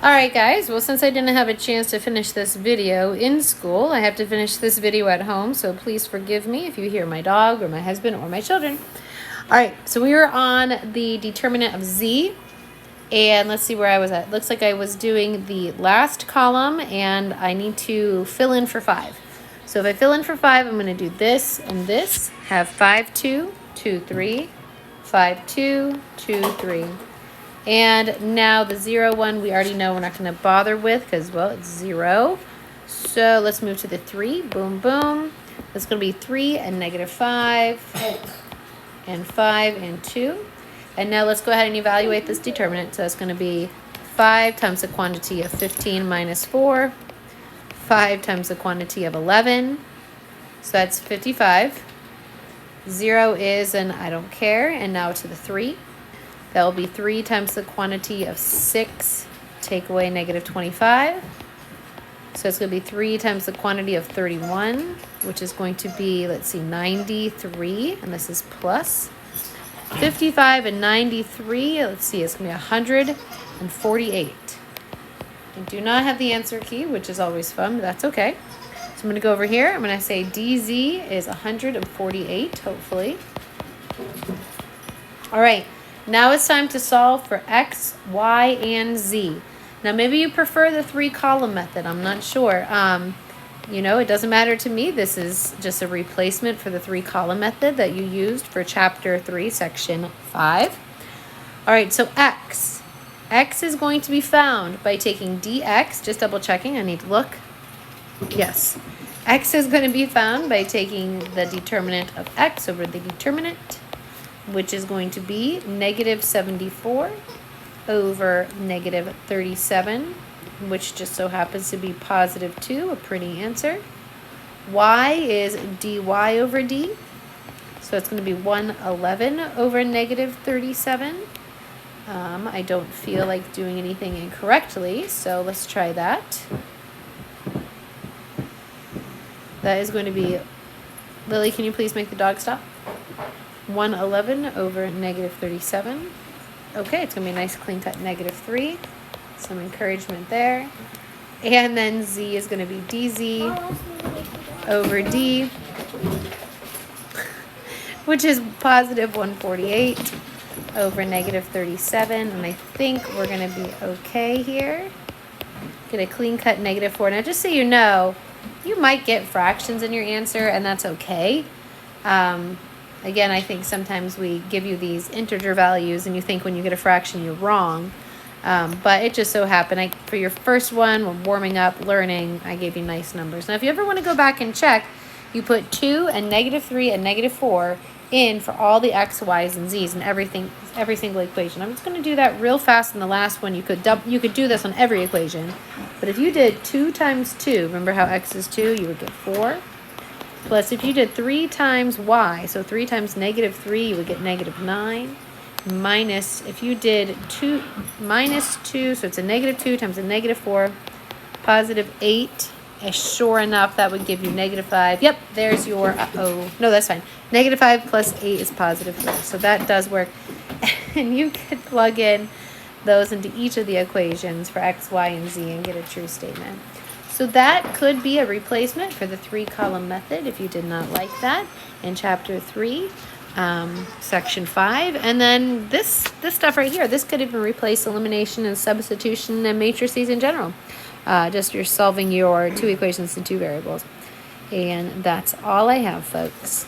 Alright guys, well since I didn't have a chance to finish this video in school, I have to finish this video at home, so please forgive me if you hear my dog or my husband or my children. Alright, so we were on the determinant of z, and let's see where I was at. Looks like I was doing the last column, and I need to fill in for 5. So if I fill in for 5, I'm going to do this and this, have 5, 2, 2, 3, 5, 2, 2, 3. And now the 0 one we already know we're not going to bother with because, well, it's 0. So let's move to the 3. Boom, boom. That's going to be 3 and -5 and 5 and 2. And now let's go ahead and evaluate this determinant. So that's going to be 5 times the quantity of 15 minus 4. 5 times the quantity of 11. So that's 55. 0 is an I don't care. And now to the 3. That will be 3 times the quantity of 6, take away -25. So it's going to be 3 times the quantity of 31, which is going to be, let's see, 93, and this is plus. 55 and 93, let's see, it's going to be 148. I do not have the answer key, which is always fun, but that's okay. So I'm going to go over here. I'm going to say DZ is 148, hopefully. All right. Now it's time to solve for x, y, and z. Now maybe you prefer the 3-column method. I'm not sure. You know, it doesn't matter to me. This is just a replacement for the 3-column method that you used for chapter 3, section 5. All right, so x. X is going to be found by taking dx. Just double checking. I need to look. Yes. X is going to be found by taking the determinant of x over the determinant, which is going to be -74 over -37, which just so happens to be +2, a pretty answer. Y is dy over d, so it's going to be 111 over -37. I don't feel like doing anything incorrectly, so let's try that. That is going to be, Lily, can you please make the dog stop? 111 over -37. Okay, it's going to be a nice clean cut -3. Some encouragement there. And then z is going to be dz over d, which is +148 over -37. And I think we're going to be okay here. Get a clean cut -4. Now, just so you know, you might get fractions in your answer, and that's okay. Again, I think sometimes we give you these integer values and you think when you get a fraction you're wrong. But it just so happened, for your first one, when warming up, learning, I gave you nice numbers. Now, if you ever want to go back and check, you put 2 and -3 and -4 in for all the x, y's, and z's and every single equation. I'm just going to do that real fast in the last one. You could do this on every equation. But if you did 2 times 2, remember how x is 2, you would get 4. Plus, if you did 3 times y, so 3 times -3, you would get -9. Minus, if you did -2, so it's a -2 times a -4, +8. And sure enough, that would give you -5. Yep, there's your, no, that's fine. -5 plus 8 is +3. So that does work. And you could plug in those into each of the equations for x, y, and z and get a true statement. So that could be a replacement for the 3-column method if you did not like that in chapter 3, section 5. And then this stuff right here, this could even replace elimination and substitution and matrices in general. Just you're solving your 2 equations and 2 variables. And that's all I have, folks.